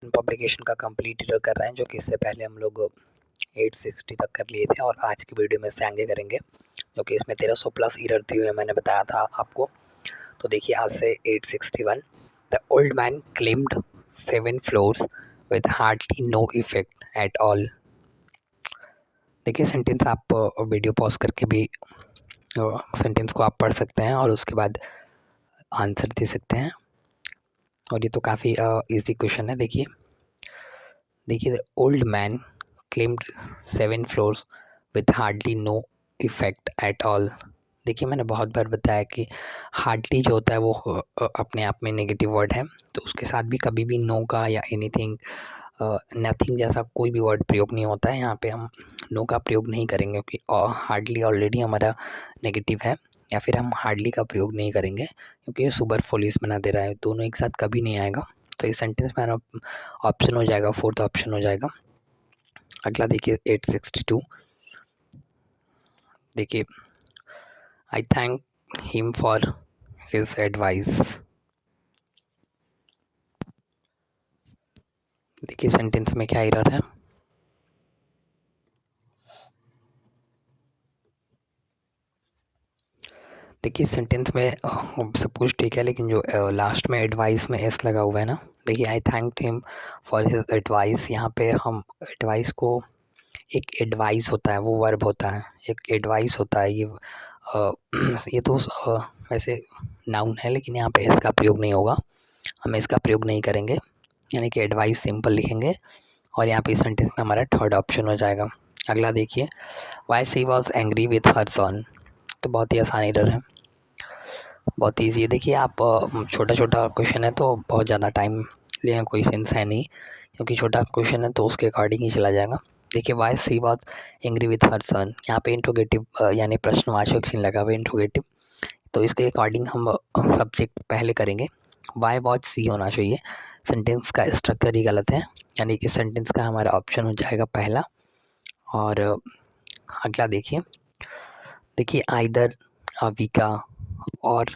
Publication का complete year कर रहे हैं, जो कि इससे पहले हम लोग 860 तक कर लिए थे और आज की वीडियो में से आगे करेंगे, जो कि इसमें 1300 प्लस ईयर थी हुए मैंने बताया था आपको। तो देखिए आज से 861। The old man claimed 7 floors with hardly no effect at all. देखिए सेंटेंस आप वीडियो पॉज करके भी सेंटेंस को आप पढ़ सकते हैं और उसके बाद आंसर दे सकते हैं। और ये तो काफ़ी इजी क्वेश्चन है। देखिए the old man claimed 7 floors with hardly no effect at all. देखिए मैंने बहुत बार बताया कि हार्डली जो होता है वो अपने आप में नेगेटिव वर्ड है, तो उसके साथ भी कभी भी नो का या एनीथिंग नथिंग जैसा कोई भी वर्ड प्रयोग नहीं होता है। यहाँ पे हम नो का प्रयोग नहीं करेंगे क्योंकि हार्डली ऑलरेडी हमारा नेगेटिव है, या फिर हम हार्डली का प्रयोग नहीं करेंगे क्योंकि ये सुपरफ्लुइड बना दे रहा है। दोनों एक साथ कभी नहीं आएगा, तो इस सेंटेंस में ऑप्शन हो जाएगा, फोर्थ ऑप्शन हो जाएगा। अगला देखिए 862। देखिए आई thank him for his advice. देखिए सेंटेंस में क्या एरर है। देखिए सेंटेंस में सब कुछ ठीक है, लेकिन जो लास्ट में एडवाइस में एस लगा हुआ है ना। देखिए आई thank him for his advice, यहाँ पे हम एडवाइस को, एक एडवाइस होता है वो वर्ब होता है, एक एडवाइस होता है ये तो वैसे नाउन है, लेकिन यहाँ पे इसका प्रयोग नहीं होगा, हम इसका प्रयोग नहीं करेंगे, यानी कि एडवाइस सिंपल लिखेंगे और यहाँ पे सेंटेंस में हमारा थर्ड ऑप्शन हो जाएगा। अगला देखिए why she was angry with her son. तो बहुत ही आसान एरर है, बहुत ईजी है। देखिए आप छोटा छोटा क्वेश्चन है तो बहुत ज़्यादा टाइम लें, कोई सेंस है नहीं, क्योंकि छोटा क्वेश्चन है तो उसके अकॉर्डिंग ही चला जाएगा। देखिए why she was angry with her son, यहाँ पे इंट्रोगेटिव यानी प्रश्नवाचक चिन्ह लगा हुआ है इंट्रोगेटिव, तो इसके अकॉर्डिंग हम सब्जेक्ट पहले करेंगे, वाई वॉज सी होना चाहिए। सेंटेंस का स्ट्रक्चर ही गलत है, यानी कि सेंटेंस का हमारा ऑप्शन हो जाएगा पहला। और अगला देखिए, देखिए आइदर अविका और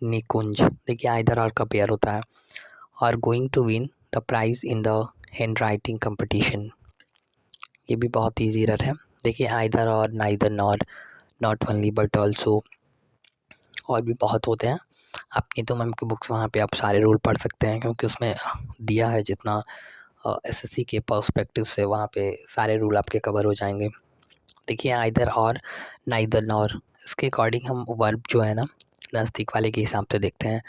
निकुंज। देखिए आइदर और का पेयर होता है, और going to win the prize in the handwriting competition. ये भी बहुत ईजी एरर है। देखिए either or, neither, nor, not only but also, और भी बहुत होते हैं। आपकी तो मैम की बुक्स, वहाँ पे आप सारे रूल पढ़ सकते हैं, क्योंकि उसमें दिया है जितना एसएससी के पर्सपेक्टिव से, वहाँ पे सारे रूल आपके कवर हो जाएंगे। देखिए आइदर और, नाइदर, नॉर, इसके अकॉर्डिंग हम वर्ब जो है ना नज़दीक वाले के हिसाब से देखते हैं।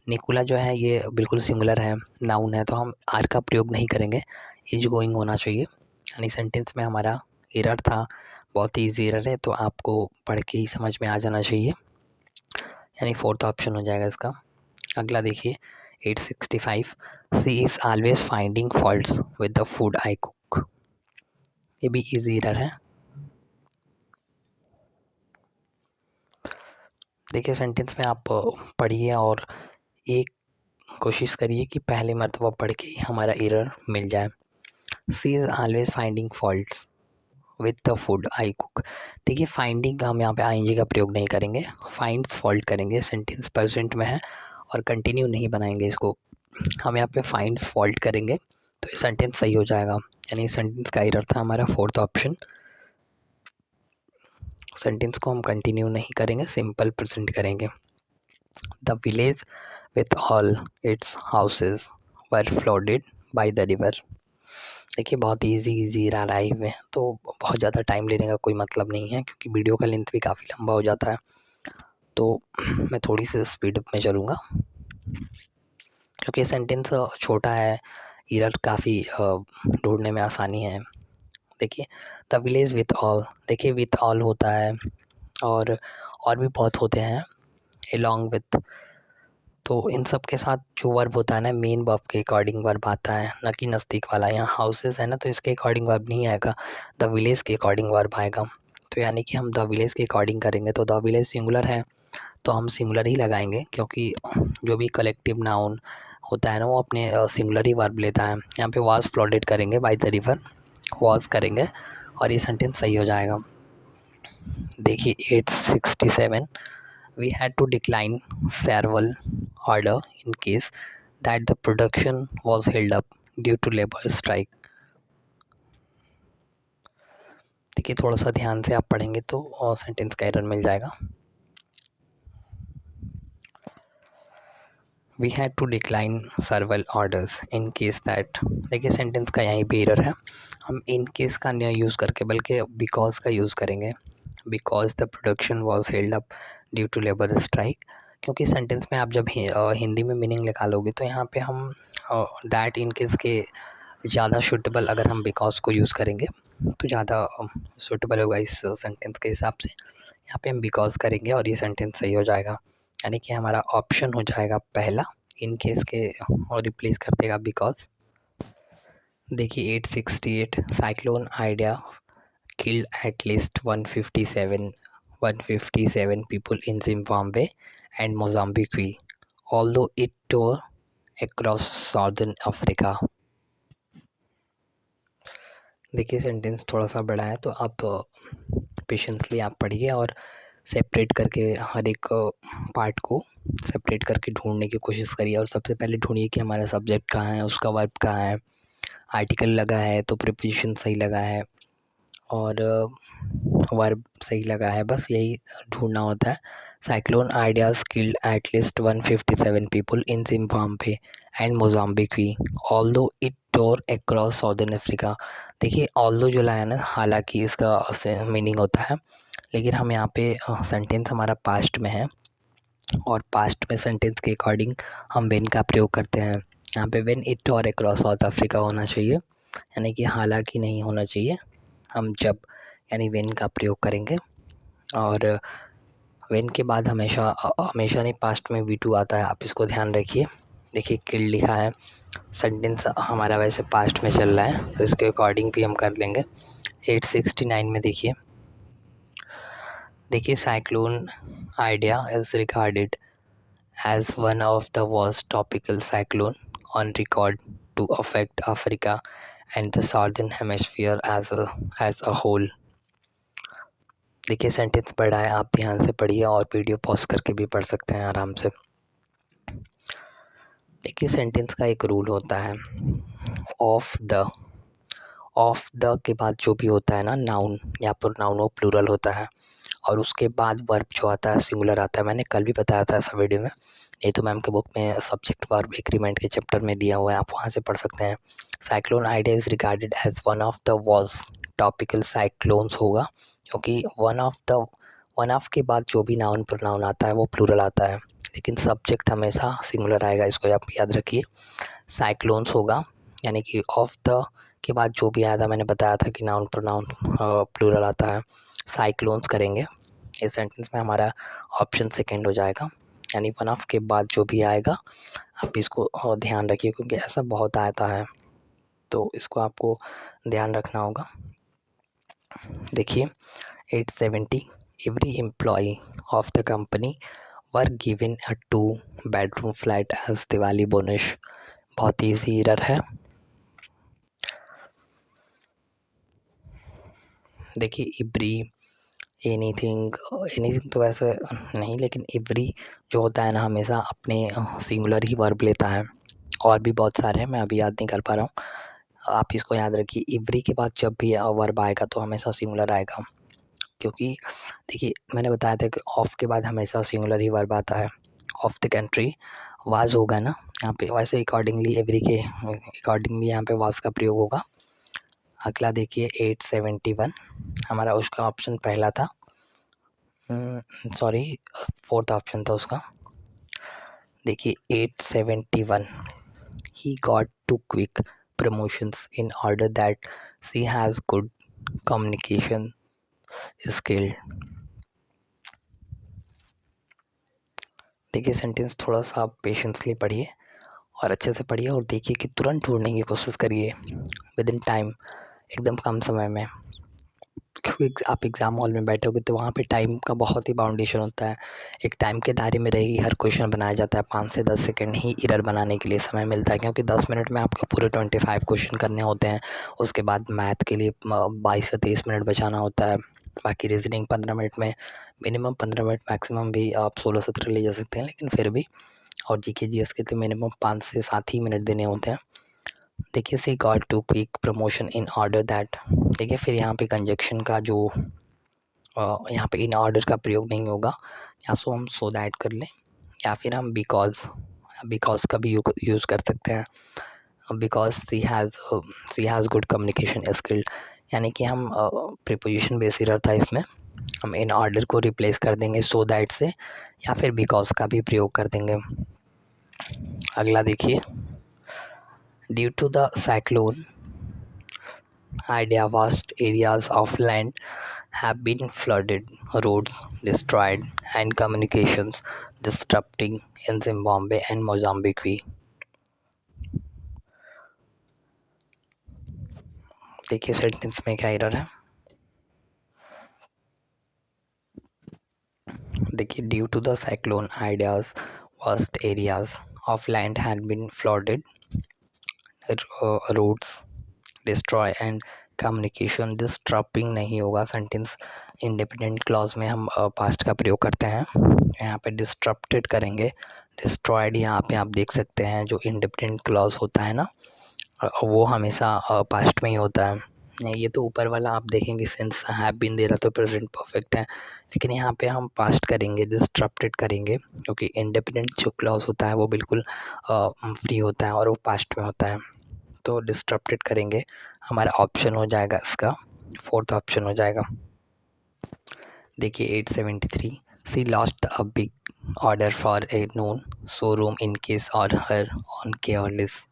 निकुला जो है ये बिल्कुल सिंगुलर है, नाउन है, तो हम आर का प्रयोग नहीं करेंगे, इज गोइंग होना चाहिए। यानी सेंटेंस में हमारा एरर था, बहुत ही ईजी एरर है, तो आपको पढ़ के ही समझ में आ जाना चाहिए, यानी फोर्थ ऑप्शन हो जाएगा इसका। अगला देखिए 865। She is always finding faults with the food I cook. ये भी ईजी एरर है। देखिए सेंटेंस में आप पढ़िए और एक कोशिश करिए कि पहले मर्तबा पढ़ के ही हमारा एरर मिल जाए। She is always finding faults with the food I cook. देखिए फाइंडिंग हम यहाँ पे आईएनजी का प्रयोग नहीं करेंगे, फाइंड्स फॉल्ट करेंगे। सेंटेंस प्रेजेंट में है और कंटिन्यू नहीं बनाएंगे इसको, हम यहाँ पे फाइंड्स फॉल्ट करेंगे, तो ये सेंटेंस सही हो जाएगा। यानी सेंटेंस का एरर था हमारा फोर्थ ऑप्शन। सेंटेंस को हम कंटिन्यू नहीं करेंगे, सिंपल प्रेजेंट करेंगे। The village with all its houses were flooded by the river. देखिए बहुत इजी राइम में, तो बहुत ज़्यादा टाइम लेने का कोई मतलब नहीं है, क्योंकि वीडियो का लेंथ भी काफ़ी लंबा हो जाता है, तो मैं थोड़ी सी स्पीड में चलूँगा, क्योंकि सेंटेंस छोटा है, एरर काफ़ी ढूंढने में आसानी है। देखिए द विलेज विथ ऑल, देखिए विथ ऑल होता है और भी बहुत होते हैं, एलॉन्ग विथ, तो इन सब के साथ जो वर्ब होता है ना, मेन वर्ब के अकॉर्डिंग वर्ब आता है, ना कि नज़दीक वाला। यहाँ हाउसेस है ना, तो इसके अकॉर्डिंग वर्ब नहीं आएगा, द विलेज के अकॉर्डिंग वर्ब आएगा। तो यानी कि हम द विलेज के अकॉर्डिंग करेंगे, तो द विलेज सिंगुलर है तो हम सिंगुलर ही लगाएंगे, क्योंकि जो भी कलेक्टिव नाउन होता है ना वो अपने सिंगुलर ही वर्ब लेता है। यहाँ पे वॉज फ्लडेड करेंगे बाय द रिवर, वॉज करेंगे और ये सेंटेंस सही हो जाएगा। देखिए 867। We had to decline several order in case that the production was held up due to labour strike. देखिए थोड़ा सा ध्यान से आप पढ़ेंगे तो सेंटेंस का एरर मिल जाएगा। We had to decline several orders in case that. देखिए सेंटेंस का यहीं पे एरर है, हम इन केस का नहीं यूज़ करके बल्कि बिकॉज का यूज़ करेंगे। Because the production was held up due to labour strike. क्योंकि सेंटेंस में आप जब हिंदी में मीनिंग निकालोगे तो यहाँ पे हम दैट इन केस के ज़्यादा सूटेबल, अगर हम बिकॉज को यूज़ करेंगे तो ज़्यादा सूटेबल होगा इस सेंटेंस के हिसाब से। यहाँ पे हम बिकॉज करेंगे और ये सेंटेंस सही हो जाएगा, यानी कि हमारा ऑप्शन हो जाएगा पहला, इन केस के और रिप्लेस कर देगा बिकॉज। देखिए 868 cyclone idea killed at least 157 people in Zimbabwe and Mozambique, although it tore across southern Africa। देखिए सेंटेंस थोड़ा सा बड़ा है तो आप पेशेंसली आप पढ़िए और सेपरेट करके हर एक पार्ट को सेपरेट करके ढूंढने की कोशिश करिए। और सबसे पहले ढूंढिए कि हमारा सब्जेक्ट कहाँ है, उसका वर्ब कहाँ है, आर्टिकल लगा है तो प्रीपोजिशन सही लगा है और वर्ब सही लगा है, बस यही ढूंढना होता है। Cyclone Idai's killed at least 157 people in Zimbabwe and Mozambique, although it tore across southern Africa. देखिए ऑल्दो जो लाइन है हालांकि इसका मीनिंग होता है, लेकिन हम यहाँ पे सेंटेंस हमारा पास्ट में है और पास्ट में सेंटेंस के अकॉर्डिंग हम वेन का प्रयोग करते हैं। यहाँ पे when it tore across South Africa होना चाहिए, यानी कि हालांकि नहीं होना चाहिए। हम जब यानी वेन का प्रयोग करेंगे और वेन के बाद हमेशा नहीं पास्ट में V2 आता है, आप इसको ध्यान रखिए। देखिए किल लिखा है, सेंटेंस हमारा वैसे पास्ट में चल रहा है तो इसके अकॉर्डिंग भी हम कर लेंगे। 869 में देखिए cyclone Idai is regarded as one of the worst topical cyclone on record to affect Africa and the southern hemisphere as a whole. देखिए सेंटेंस बड़ा है, आप ध्यान से पढ़िए और वीडियो पॉज करके भी पढ़ सकते हैं आराम से। देखिए सेंटेंस का एक रूल होता है, ऑफ द के बाद जो भी होता है ना, नाउन या प्रोनाउन वो प्लूरल होता है और उसके बाद वर्ब जो आता है सिंगुलर आता है। मैंने कल भी बताया था ऐसा वीडियो में, नहीं तो मैम के बुक में सब्जेक्ट वर्ब एग्रीमेंट के चैप्टर में दिया हुआ है, आप वहाँ से पढ़ सकते हैं। Cyclone Idai is regarded as one of the worst topical cyclones होगा, क्योंकि वन ऑफ के बाद जो भी नाउन प्रोनाउन आता है वो प्लूरल आता है, लेकिन सब्जेक्ट हमेशा सिंगुलर आएगा, इसको आप याद रखिए। साइक्लोन्स होगा यानी कि ऑफ द के बाद जो भी आया था, मैंने बताया था कि नाउन प्रोनाउन प्लूरल आता है। साइक्लोन्स करेंगे, इस सेंटेंस में हमारा ऑप्शन सेकंड हो जाएगा, यानी वन ऑफ के बाद जो भी आएगा आप इसको ध्यान रखिए, क्योंकि ऐसा बहुत आता है तो इसको आपको ध्यान रखना होगा। देखिए 870 every employee of the company were given a 2 bedroom flat as Diwali bonus. बहुत ईजी एरर है। देखिए एवरी एनीथिंग तो वैसे नहीं, लेकिन एवरी जो होता है ना हमेशा अपने सिंगुलर ही वर्ब लेता है, और भी बहुत सारे हैं मैं अभी याद नहीं कर पा रहा हूँ, आप इसको याद रखिए। एवरी के बाद जब भी वर्ब आएगा तो हमेशा सिंगुलर आएगा, क्योंकि देखिए मैंने बताया था कि ऑफ के बाद हमेशा सिंगुलर ही वर्ब आता है। ऑफ द कंट्री वाज होगा ना यहाँ पे, वैसे अकॉर्डिंगली एवरी के अकॉर्डिंगली यहाँ पे वाज का प्रयोग होगा। अगला देखिए 871 हमारा उसका ऑप्शन पहला था, सॉरी फोर्थ ऑप्शन था उसका। देखिए 871 he got to quick promotions in order that she has good communication skill. देखिए सेंटेंस थोड़ा सा आप पेशेंसली पढ़िए और अच्छे से पढ़िए और देखिए कि तुरंत ढूंढने की कोशिश करिए विद इन टाइम, एकदम कम समय में, क्योंकि आप एग्ज़ाम हॉल में बैठोगे तो वहाँ पे टाइम का बहुत ही बाउंडेशन होता है। एक टाइम के दायरे में रही हर क्वेश्चन बनाया जाता है, 5 से 10 सेकंड ही एरर बनाने के लिए समय मिलता है, क्योंकि 10 मिनट में आपको पूरे 25 क्वेश्चन करने होते हैं। उसके बाद मैथ के लिए 22 से 23 मिनट बचाना होता है, बाकी रीजनिंग 15 मिनट में, मिनिमम 15 मिनट, मैक्सिमम भी आप 16-17 ले जा सकते हैं, लेकिन फिर भी, और जीके जीएस के तो मिनिमम 5 से 7 ही मिनट देने होते हैं। देखिए she got to quick promotion in order that, देखिए फिर यहाँ पे कंजक्शन का जो यहाँ पे इन ऑर्डर का प्रयोग नहीं होगा, या सो हम सो दैट कर लें, या फिर हम बिकॉज का भी यूज़ कर सकते हैं। Because she has good communication skill, यानी कि हम प्रीपोजिशन बेस ही रहता है इसमें, हम इन ऑर्डर को रिप्लेस कर देंगे सो दैट से, या फिर बिकॉज का भी प्रयोग कर देंगे। अगला देखिए, due to the cyclone Idai vast areas of land have been flooded, roads destroyed, and communications disrupting in Zimbabwe and Mozambique. देखिए सेंटेंस में क्या एरर है, देखिए due to the cyclone Idai's vast areas of land had been flooded, roads destroy and communication disturbing नहीं होगा, sentence independent clause में हम past का प्रयोग करते हैं, यहाँ पे डिस्टर्प्टेड करेंगे, डिस्ट्रॉयड यहाँ पे आप देख सकते हैं जो इंडिपेंडेंट क्लॉज होता है ना वो हमेशा पास्ट में ही होता है। ये तो ऊपर वाला आप देखेंगे सिंस हैव बीन दे रहा तो प्रेजेंट परफेक्ट है, लेकिन यहाँ पे हम पास्ट करेंगे, डिस्टर्प्टेड करेंगे, क्योंकि इंडिपेंडेंट जो क्लॉज होता है वो बिल्कुल फ्री होता है और वो पास्ट में होता है, तो डिस्टर्प्टेड करेंगे, हमारा ऑप्शन हो जाएगा इसका, फोर्थ ऑप्शन हो जाएगा। देखिए 873, she lost a big order for a known showroom in case और हर ऑन केयरलेस।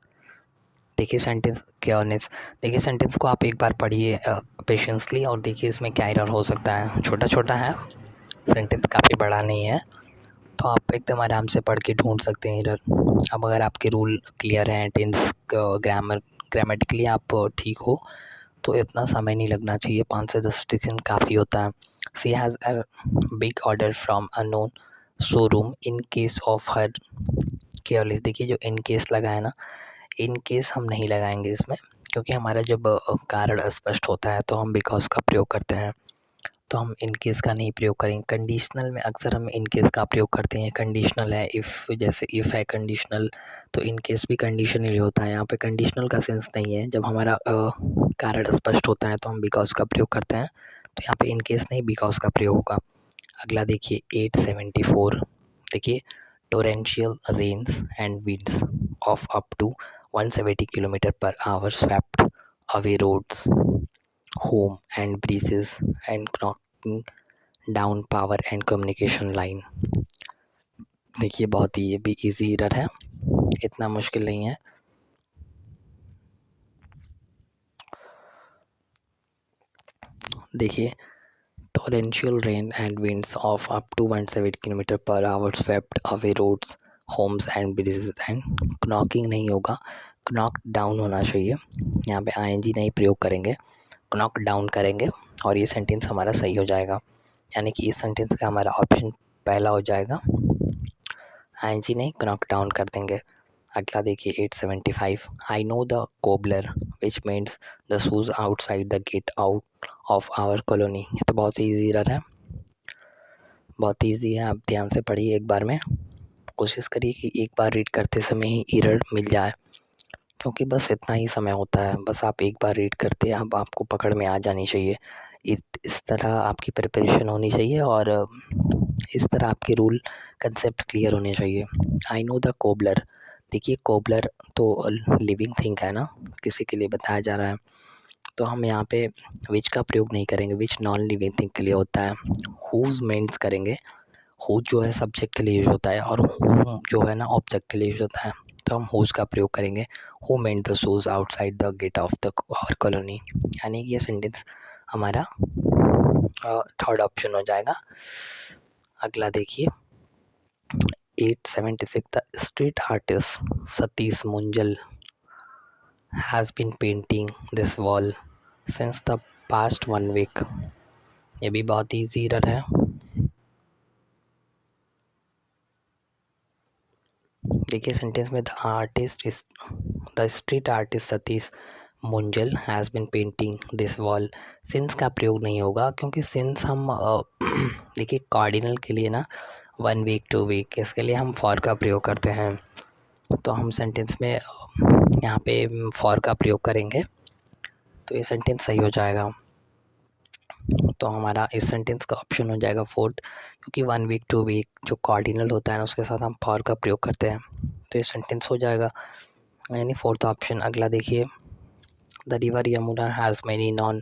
देखिए सेंटेंस केयरनेस, देखिए सेंटेंस को आप एक बार पढ़िए पेशेंसली और देखिए इसमें क्या एरर हो सकता है, छोटा छोटा है सेंटेंस, काफ़ी बड़ा नहीं है, तो आप एकदम आराम से पढ़ के ढूंढ सकते हैं एरर। अब अगर आपके रूल क्लियर हैं, टेंस ग्रामेटिकली आप ठीक हो, तो इतना समय नहीं लगना चाहिए, 5 से 10 सेकंड काफ़ी होता है। She has a big order from a known showroom in case of her careless, देखिए जो इन केस लगा है ना, इन केस हम नहीं लगाएंगे इसमें, क्योंकि हमारा जब कारण अस्पष्ट होता है तो हम बिकॉज का प्रयोग करते हैं, तो हम इन केस का नहीं प्रयोग करेंगे। कंडीशनल में अक्सर हम इन केस का प्रयोग करते हैं, कंडीशनल है, इफ़ जैसे इफ़ है कंडीशनल, तो इन केस भी कंडीशनल ही होता है, यहाँ पे कंडीशनल का सेंस नहीं है, जब हमारा कारण स्पष्ट होता है तो हम बिकॉज का प्रयोग करते हैं, तो यहाँ पे इन केस नहीं बिकॉज का प्रयोग होगा। अगला देखिए 874, देखिए torrential rains and winds of up to 170 km/h swept away roads, home and breezes and knocking down power and communication line। देखिए बहुत ही ये भी इजी एरर है, इतना मुश्किल नहीं है। देखिए torrential rain and winds of up to 170 km/h swept away roads, homes and bridges and knocking नहीं होगा, knock down होना चाहिए, यहाँ पे ing नहीं प्रयोग करेंगे, knock down करेंगे और ये सेंटेंस हमारा सही हो जाएगा, यानी कि इस सेंटेंस का हमारा ऑप्शन पहला हो जाएगा, ing नहीं knock down कर देंगे। अगला देखिए 875, I know the cobbler which means the shoes outside the gate out of our colony, ये तो बहुत ही ईजी रहा है, बहुत ईजी है, आप ध्यान से पढ़िए एक बार में, कोशिश करिए कि एक बार रीड करते समय ही एरर मिल जाए, क्योंकि बस इतना ही समय होता है, बस आप एक बार रीड करते अब आपको पकड़ में आ जानी चाहिए, इस तरह आपकी प्रिपरेशन होनी चाहिए और इस तरह आपके रूल कंसेप्ट क्लियर होने चाहिए। आई नो द कोबलर, देखिए कोबलर तो लिविंग थिंग है ना, किसी के लिए बताया जा रहा है, तो हम यहाँ पे विच का प्रयोग नहीं करेंगे, विच नॉन लिविंग थिंग के लिए होता है, हुज मेंस करेंगे, हु जो है सब्जेक्ट के लिए यूज होता है और हु जो है ना ऑब्जेक्ट के लिए यूज होता है, तो हम हुज का प्रयोग करेंगे, who mend the shoes outside the gate of the our colony, यानी कि ये सेंटेंस हमारा थर्ड ऑप्शन हो जाएगा। अगला देखिए 876, the street artist Satish Munjal has been painting this wall since the past 1 week, ये भी बहुत ईजी एरर है। देखिए सेंटेंस में the street artist Satish Munjal has been painting this wall, since का प्रयोग नहीं होगा, क्योंकि सिंस हम देखिए कार्डिनल के लिए ना 1 वीक 2 वीक, इसके लिए हम फॉर का प्रयोग करते हैं, तो हम सेंटेंस में यहाँ पे फॉर का प्रयोग करेंगे तो ये सेंटेंस सही हो जाएगा। तो हमारा इस सेंटेंस का ऑप्शन हो जाएगा फोर्थ, क्योंकि 1 वीक 2 वीक जो कॉर्डिनल होता है ना उसके साथ हम फॉर का प्रयोग करते हैं, तो ये सेंटेंस हो जाएगा यानी फोर्थ ऑप्शन। अगला देखिए, the river Yamuna has many non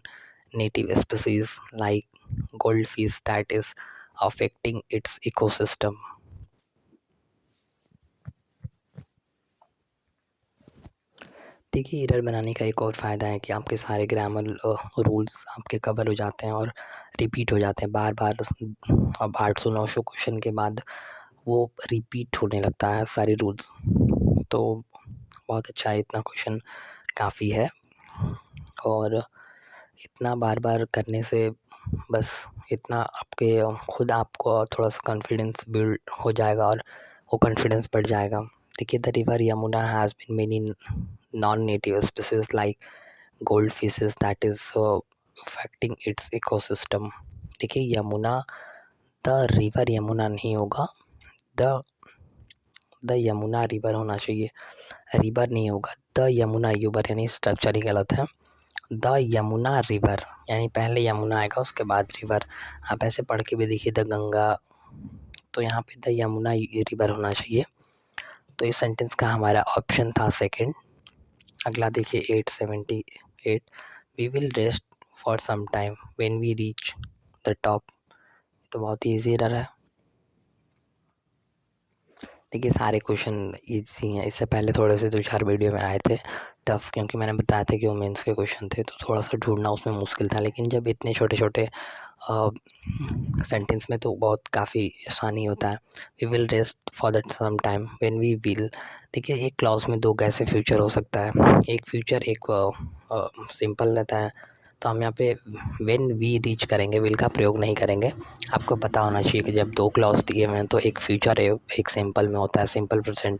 native species like gold fish that is affecting its ecosystem. देखिए, एरर बनाने का एक और फ़ायदा है कि आपके सारे ग्रामर रूल्स आपके कवर हो जाते हैं और रिपीट हो जाते हैं बार बार। अब 800-900 क्वेश्चन के बाद वो रिपीट होने लगता है सारे रूल्स, तो बहुत अच्छा है, इतना क्वेश्चन काफ़ी है। और इतना बार बार करने से बस इतना आपके खुद आपको थोड़ा सा कॉन्फिडेंस बिल्ड हो जाएगा और वो कॉन्फिडेंस बढ़ जाएगा। देखिए, the river Yamuna has been many non native species like gold fishes that is affecting its ecosystem. देखिए, यमुना, द रिवर यमुना नहीं होगा, द यमुना रिवर होना चाहिए, रिवर नहीं होगा, द यमुना यूबर, यानी स्ट्रक्चर ही गलत है। द यमुना रिवर यानी पहले यमुना आएगा उसके बाद रिवर। आप ऐसे पढ़ के भी देखिए, द गंगा, तो यहाँ पे द यमुना रिवर होना चाहिए। तो इस सेंटेंस का हमारा ऑप्शन था सेकंड। अगला देखिए 878, we will rest for some time when we reach the top. तो बहुत ही ईजी रहा है। देखिए, सारे क्वेश्चन ईजी हैं, इससे पहले थोड़े से 2-4 वीडियो में आए थे टफ़, क्योंकि मैंने बताया था कि वो मेंस के क्वेश्चन थे तो थोड़ा सा ढूंढना उसमें मुश्किल था। लेकिन जब इतने छोटे छोटे सेंटेंस में तो बहुत काफ़ी आसानी होता है। We will rest for that some time when we will. देखिए, एक क्लॉज में 2 कैसे फ्यूचर हो सकता है, एक फ्यूचर एक सिंपल रहता है, तो हम यहाँ पे व्हेन वी रीच करेंगे, विल का प्रयोग नहीं करेंगे। आपको पता होना चाहिए कि जब 2 क्लॉज दिए हुए हैं तो एक फ्यूचर है एक सिंपल में होता है, सिंपल प्रेजेंट,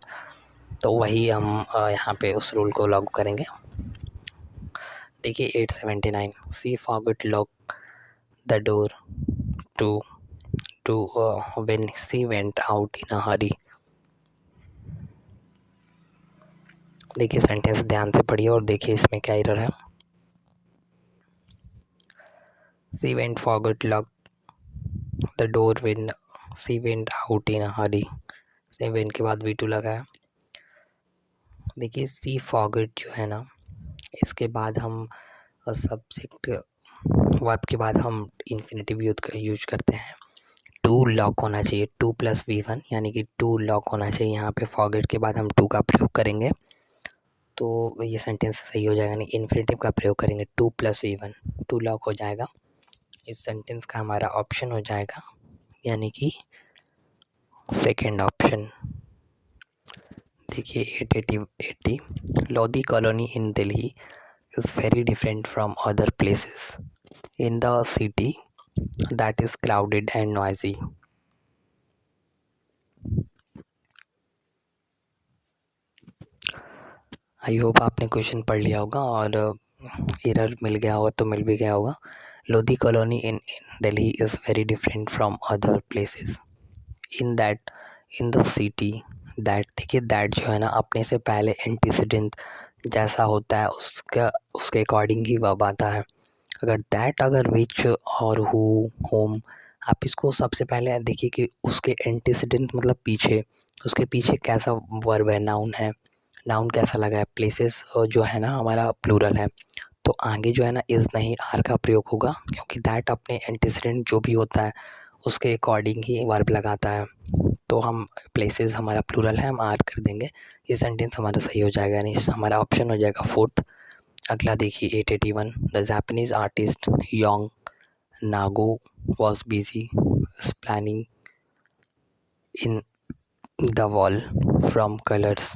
तो वही हम यहाँ पे उस रूल को लागू करेंगे। देखिए 879, she forgot lock the door to to when she went out in a hurry. देखिए, सेंटेंस ध्यान से पढ़िए और देखिए इसमें क्या एरर है। She went forgot lock the door when she went out in a hurry, she went के बाद V2 लगा है। देखिए, सी फॉरगॉट जो है ना, इसके बाद हम सब्जेक्ट वर्ब के बाद हम इन्फिनेटिव यूज करते हैं। टू लॉक होना चाहिए, 2 + V1 यानी कि 2 लॉक होना चाहिए। यहाँ पे फॉरगेट के बाद हम 2 का प्रयोग करेंगे तो ये सेंटेंस सही हो जाएगा, नहीं इन्फिनेटिव का प्रयोग करेंगे, 2 + V1, 2 लॉक हो जाएगा। इस सेंटेंस का हमारा ऑप्शन हो जाएगा यानी कि सेकेंड ऑप्शन। देखिए 880, Lodhi colony in Delhi is very different from other places in the city that is crowded and noisy. I hope आपने क्वेश्चन पढ़ लिया होगा और एरर मिल गया होगा तो मिल भी गया होगा। Lodhi colony in Delhi is very different from other places in that in the city that. देखिए, दैट जो है ना, अपने से पहले एंटीसीडेंट जैसा होता है उसके अकॉर्डिंग ही वर्ब आता है। अगर दैट, अगर विच और हु, होम, आप इसको सबसे पहले देखिए कि उसके एंटीसीडेंट मतलब पीछे, उसके पीछे कैसा वर्ब है, नाउन है, नाउन कैसा लगा है। प्लेसेस जो है ना हमारा प्लूरल है, तो आगे जो है ना इज़ नहीं आर का प्रयोग होगा, क्योंकि दैट अपने एंटीसीडेंट जो भी होता है उसके अकॉर्डिंग ही वर्ब लगाता है। तो हम प्लेसेस हमारा प्लूरल है, हम आर कर देंगे, ये सेंटेंस हमारा सही हो जाएगा, यानी हमारा ऑप्शन हो जाएगा फोर्थ। अगला देखिए 881, the Japanese artist Yong Nago was busy planning in the wall from colours.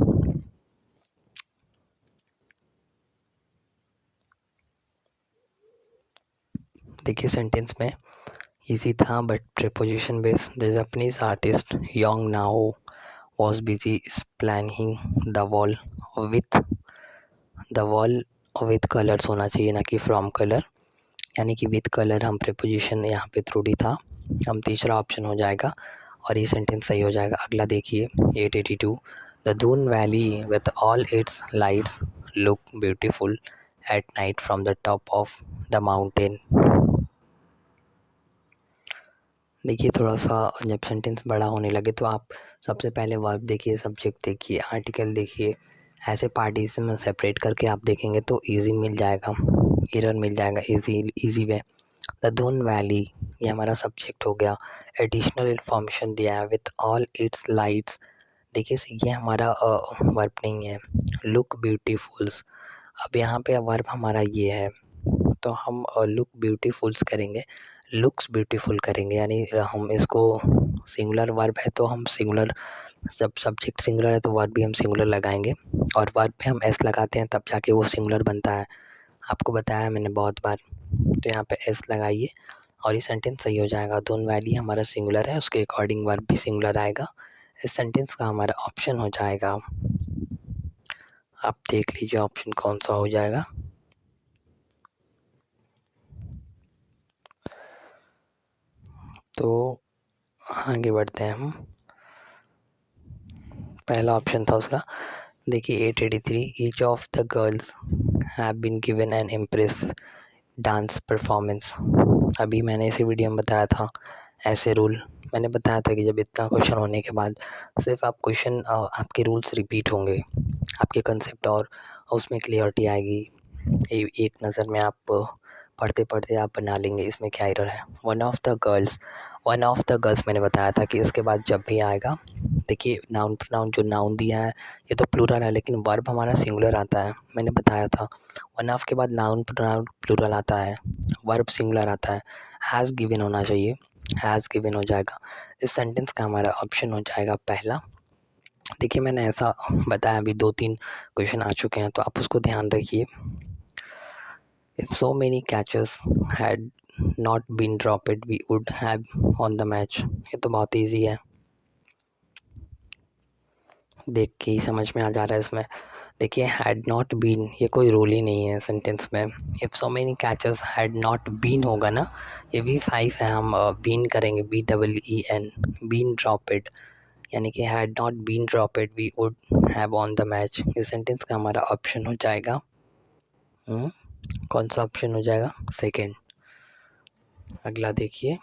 देखिए, सेंटेंस में इजी था but preposition base. The Japanese artist Yong Nao was busy planning the wall with colours होना चाहिए, ना कि from colour, यानी कि with colour हम प्रीपोजिशन यहाँ पे त्रुटि था, हम तीसरा ऑप्शन हो जाएगा और ये सेंटेंस सही हो जाएगा। अगला देखिए 882, the Doon valley with all it's lights look beautiful at night from the top of the mountain. देखिए थोड़ा सा जब सेंटेंस बड़ा होने लगे तो आप सबसे पहले वर्ब देखिए, सब्जेक्ट देखिए, आर्टिकल देखिए, ऐसे पार्टीशन में सेपरेट करके आप देखेंगे तो इजी मिल जाएगा, एरर मिल जाएगा easy way. The Doon valley ये हमारा सब्जेक्ट हो गया। एडिशनल इन्फॉर्मेशन दिया है विथ ऑल इट्स लाइट्स, देखिए ये हमारा वर्ब नहीं है। लुक ब्यूटीफुल्स, अब यहाँ पे वर्ब हमारा ये है तो हम लुक ब्यूटीफुल्स करेंगे, लुक्स ब्यूटीफुल करेंगे, यानी हम इसको सिंगुलर वर्ब है तो हम सिंगुलर, जब सब्जेक्ट सिंगुलर है तो वर्ब भी हम सिंगुलर लगाएंगे और वर्ब पे हम एस लगाते हैं तब जाके वो सिंगुलर बनता है, आपको बताया है मैंने बहुत बार। तो यहाँ पे एस लगाइए और ये सेंटेंस सही हो जाएगा। दोन वैली हमारा सिंगुलर है, उसके अकॉर्डिंग वर्ब भी सिंगुलर आएगा, इस सेंटेंस का हमारा ऑप्शन हो जाएगा, आप देख लीजिए ऑप्शन कौन सा हो जाएगा। तो आगे बढ़ते हैं हम, पहला ऑप्शन था उसका, देखिए 883 each of the girls have been given an impress dance performance. अभी मैंने इसी वीडियो में बताया था ऐसे रूल, मैंने बताया था कि जब इतना क्वेश्चन होने के बाद सिर्फ आप क्वेश्चन आपके रूल्स रिपीट होंगे, आपके कंसेप्ट और उसमें क्लियरिटी आएगी, एक नज़र में आप पढ़ते पढ़ते आप बना लेंगे इसमें क्या एरर है। वन ऑफ द गर्ल्स मैंने बताया था कि इसके बाद जब भी आएगा, देखिए नाउन प्रोनाउन जो नाउन दिया है ये तो प्लूरल है लेकिन वर्ब हमारा सिंगुलर आता है, मैंने बताया था। वन ऑफ के बाद नाउन प्रोनाउन प्लूरल आता है, वर्ब सिंगुलर आता है, हैज़ गिवन होना चाहिए, हैज़ गिवन हो जाएगा। इस सेंटेंस का हमारा ऑप्शन हो जाएगा पहला। देखिए मैंने ऐसा बताया, अभी 2-3 क्वेश्चन आ चुके हैं तो आप उसको ध्यान रखिए। If so many catches had not been dropped we would have won the match, ये तो बहुत ईजी है, देख के ही समझ में आ जा रहा है इसमें। देखिए हैड नॉट बीन ये कोई रोल ही नहीं है सेंटेंस में, if so many catches had not been होगा ना, ये V5 है, हम बीन करेंगे BEEN, बीन ड्रॉपेड, यानी कि had not been dropped we would have on the match, इस सेंटेंस का हमारा ऑप्शन हो जाएगा कौन सा ऑप्शन हो जाएगा, सेकेंड। अगला देखिए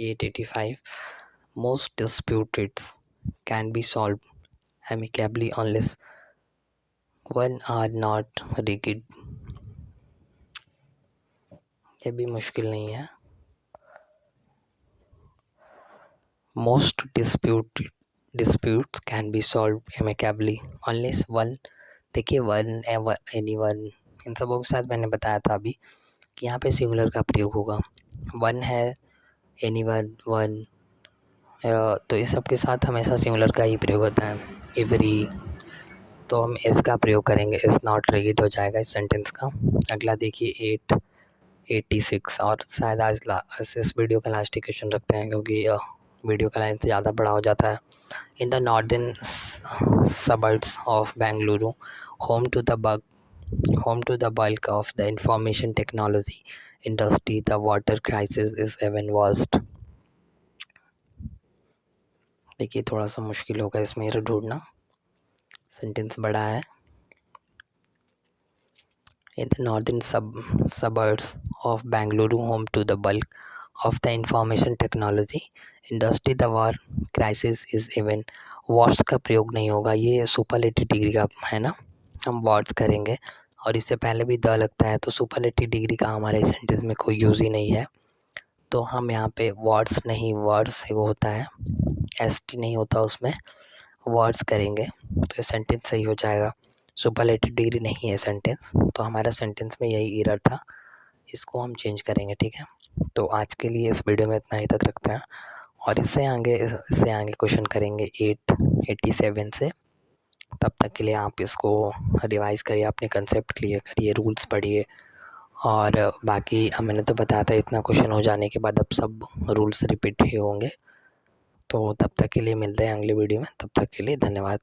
885 most disputes can be solved amicably unless one are not rigid, ये भी मुश्किल नहीं है। most disputes can be solved amicably unless one, देखिए वन एनी वन, इन सबों के साथ मैंने बताया था अभी कि यहाँ पे सिंगुलर का प्रयोग होगा, वन है, एनी वन, तो इस सब के साथ हमेशा सिंगुलर का ही प्रयोग होता है। एवरी, तो हम इस का प्रयोग करेंगे, इस नॉट रिगिड हो जाएगा इस सेंटेंस का। अगला देखिए 886, और शायद आज इस वीडियो का लास्ट क्वेश्चन रखते हैं क्योंकि वीडियो का लेंथ ज़्यादा बड़ा हो जाता है। In the northern suburbs of Bengaluru, home to the bulk of the information technology industry, the water crisis is even worst. देखिए थोड़ा सा मुश्किल होगा इसमें एरर ढूंढना, सेंटेंस बड़ा है। In the northern suburbs of Bengaluru, home to the bulk of the information technology industry, the war crisis is even worse का प्रयोग नहीं होगा, ये सुपरलेटिव डिग्री का है ना, हम वर्ड्स करेंगे और इससे पहले भी द लगता है तो सुपरलेटिव डिग्री का हमारे सेंटेंस में कोई यूज़ ही नहीं है, तो हम यहाँ पे वर्ड्स नहीं, वर्ड्स वो होता है ST नहीं होता उसमें, वर्ड्स करेंगे तो ये सेंटेंस सही हो जाएगा। सुपरलेटिव डिग्री नहीं है सेंटेंस, तो हमारा सेंटेंस में यही एरर था, इसको हम चेंज करेंगे, ठीक है। तो आज के लिए इस वीडियो में इतना ही तक रखते हैं और इससे आगे क्वेश्चन करेंगे 887 से। तब तक के लिए आप इसको रिवाइज़ करिए, अपने कंसेप्ट क्लियर करिए, रूल्स पढ़िए और बाकी मैंने तो बताया था इतना क्वेश्चन हो जाने के बाद अब सब रूल्स रिपीट ही होंगे। तो तब तक के लिए मिलते हैं अगले वीडियो में, तब तक के लिए धन्यवाद।